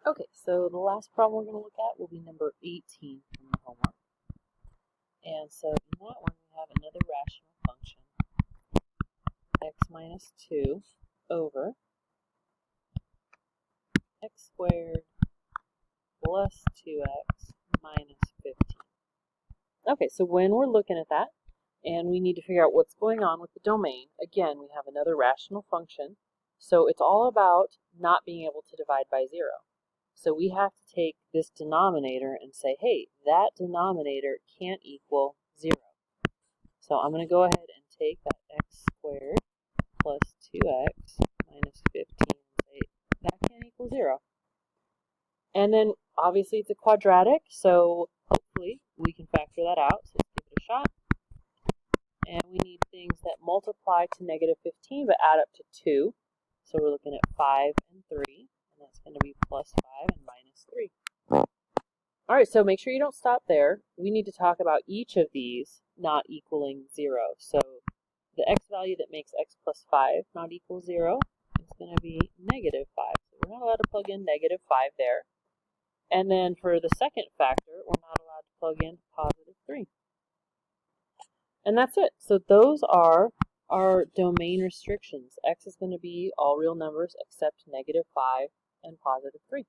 Okay, so the last problem we're going to look at will be number 18 from the homework. And so in that one, we have another rational function, x minus 2 over x squared plus 2x minus 15. Okay, so when we're looking at that, and we need to figure out what's going on with the domain, again, we have another rational function. So it's all about not being able to divide by 0. So we have to take this denominator and say, hey, that denominator can't equal 0. So I'm going to go ahead and take that x squared plus 2x minus 15 and say, that can't equal 0. And then, obviously, it's a quadratic, so hopefully we can factor that out. So let's give it a shot. And we need things that multiply to negative 15 but add up to 2. So we're looking at 5 and 3. And that's going to be plus 5 and minus 3. All right, so make sure you don't stop there. We need to talk about each of these not equaling 0. So the x value that makes x plus 5 not equal 0 is going to be negative 5. So we're not allowed to plug in negative 5 there. And then for the second factor, we're not allowed to plug in positive 3. And that's it. So those are our domain restrictions. X is going to be all real numbers except negative 5 and positive 3.